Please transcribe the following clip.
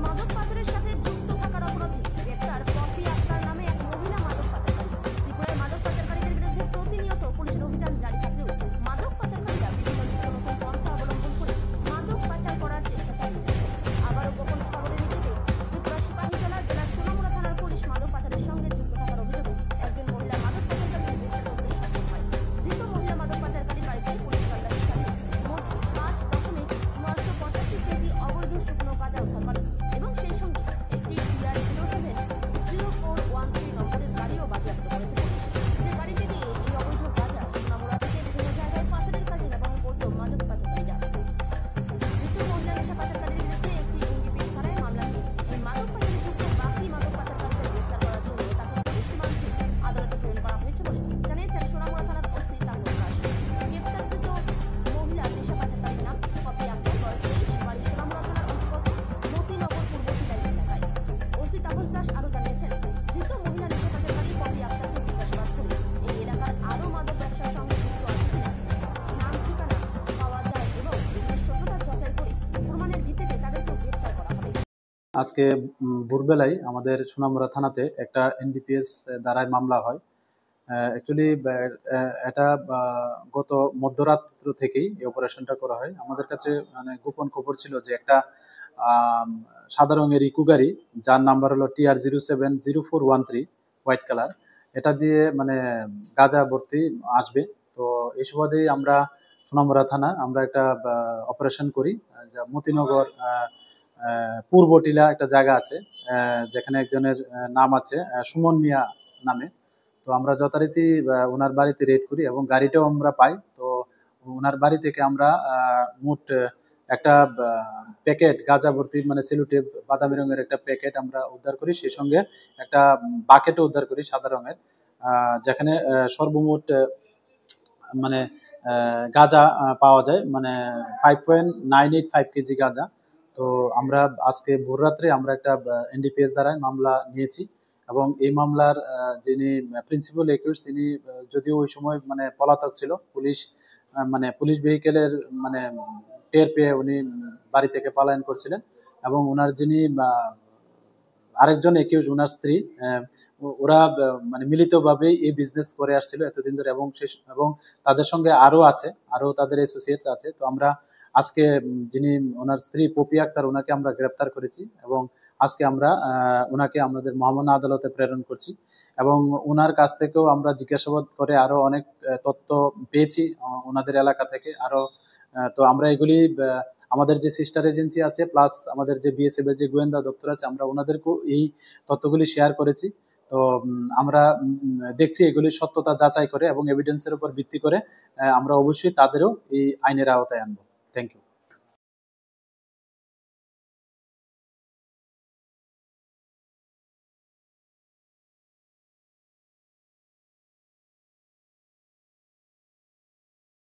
মাদক পাচারের সাথে যুক্ত থাকার অপরাধে গ্রেপ্তার পপি আক্তার নামে এক মহিলা মাদক পাচারকারী। ত্রিপুরায় মাদক পাচারকারীদের বিরুদ্ধে প্রতিনিয়ত পুলিশের অভিযান জারি থাকলেও মাদক পাচারকারীরা বিভিন্ন নিত্য নতুন পন্থা অবলম্বন করে মাদক পাচার করার চেষ্টা চালিয়ে যাচ্ছে। আবারও গোপন খবরের ভিত্তিতে ত্রিপুরা সিপাহীজলা জেলার সোনামুড়া থানার পুলিশ মাদক পাচারের সঙ্গে যুক্ত থাকার অভিযোগে একজন মহিলা মাদক পাচারকারীকে গ্রেপ্তার করতে সক্ষম হয়। ধৃত মহিলা মাদক পাচারকারীর বাড়িতে পুলিশ তল্লাশি চালিয়ে মোট 5.985 কেজি অবৈধ শুকনো গাঁজা উদ্ধার করে এবং সেই সঙ্গে একটি TR070413 নম্বরের গাড়িও বাজেয়াপ্ত করেছে পুলিশ। যে গাড়িটি দিয়ে এই অবৈধ গাঁজা সোনামুড়া থেকে বিভিন্ন জায়গায় পাচারের কাজে ব্যবহার করত মাদক পাচারকারীরা। ধৃত মহিলা নেশা পাচারকারীর বিরুদ্ধে একটি NDPS ধারায় মামলা নিয়ে এই মাদক পাচারে যুক্ত বাকি মাদক পাচারকারীদের গ্রেপ্তার করার জন্য তাকে পুলিশ রিমান্ডে আদালতে প্রেরণ করা হয়েছে বলে জানিয়েছেন সোনামুড়া থানার ওসি তাপস দাস। গ্রেপ্তারকৃত মহিলা নেশা পাচারকারীর নাম পপি আক্তার, বয়স 23, বাড়ি সোনামুড়া থানার অন্তর্গত মতিনগর পূর্ব টিলাই এলাকায়। ওসি তাপস দাস আরও জানিয়েছেন, ধৃত মহিলা নেশা পাচারকারী পপি আক্তারকে জিজ্ঞাসাবাদ করে এই এলাকার আরও মাদক ব্যবসার সঙ্গে যুক্ত আছে কিনা নাম ঠিকানা পাওয়া যায় এবং এগুলির সত্যতা যাচাই করে প্রমাণের ভিত্তিতে তাদেরকে গ্রেপ্তার করা হবে। আজকে ভোরবেলায় আমাদের সোনামুড়া থানাতে একটা NDPS ধারায় মামলা হয়। অ্যাকচুয়ালি এটা গত মধ্যরাত্র থেকেই এই অপারেশনটা করা হয়। আমাদের কাছে মানে গোপন খবর ছিল যে একটা সাদা রঙের ইকো গাড়ি, যার নাম্বার হলো TR070413 হোয়াইট কালার, এটা দিয়ে মানে গাঁজা ভর্তি আসবে। তো এই সুবাদেই আমরা সোনামুড়া থানা আমরা একটা অপারেশন করি। মতিনগর পূর্ব টিলা একটা জায়গা আছে, যেখানে একজনের নাম আছে সুমন মিয়া নামে। তো আমরা যথারীতি ওনার বাড়িতে রেড করি এবং গাড়িটাও আমরা পাই। তো ওনার বাড়ি থেকে আমরা মোট একটা প্যাকেট গাঁজা ভর্তি মানে সেলুটেপ বাদামি রঙের একটা প্যাকেট আমরা উদ্ধার করি, সেই সঙ্গে একটা বাকেটও উদ্ধার করি সাদা রঙের, যেখানে সর্বমোট মানে গাঁজা পাওয়া যায় মানে 5.985 কেজি গাঁজা। তো আমরা আজকে ভোররাত্রে আমরা একটা NDPS দ্বারায় মামলা নিয়েছি এবং এই মামলার যিনি প্রিন্সিপাল একিউজ তিনি যদিও ওই সময় মানে পলাতক ছিল, পুলিশ ভেহিকেলের মানে টের পেয়ে উনি বাড়ি থেকে পলায়ন করছিলেন এবং ওনার যিনি আরেকজন একিউজ ওনার স্ত্রী, ওরা মানে মিলিতভাবেই এই বিজনেস করে আসছিল এতদিন ধরে এবং তাদের সঙ্গে আরো তাদের অ্যাসোসিয়েটস আছে। তো আমরা আজকে যিনি ওনার স্ত্রী পপি আক্তার ওনাকে আমরা গ্রেপ্তার করেছি এবং আজকে আমরা ওনাকে আমাদের মহামান্য আদালতে প্রেরণ করছি এবং ওনার কাছ থেকেও আমরা জিজ্ঞাসাবাদ করে আরো অনেক তথ্য পেয়েছি ওনাদের এলাকা থেকে আরো। তো আমরা এগুলি আমাদের যে সিস্টার এজেন্সি আছে প্লাস আমাদের যে BSF এর যে গোয়েন্দা দপ্তর আছে আমরা ওনাদেরকেও এই তথ্যগুলি শেয়ার করেছি। তো আমরা দেখছি এগুলির সত্যতা যাচাই করে এবং এভিডেন্সের উপর ভিত্তি করে আমরা অবশ্যই তাদেরও এই আইনের আওতায় আনবো। Thank you.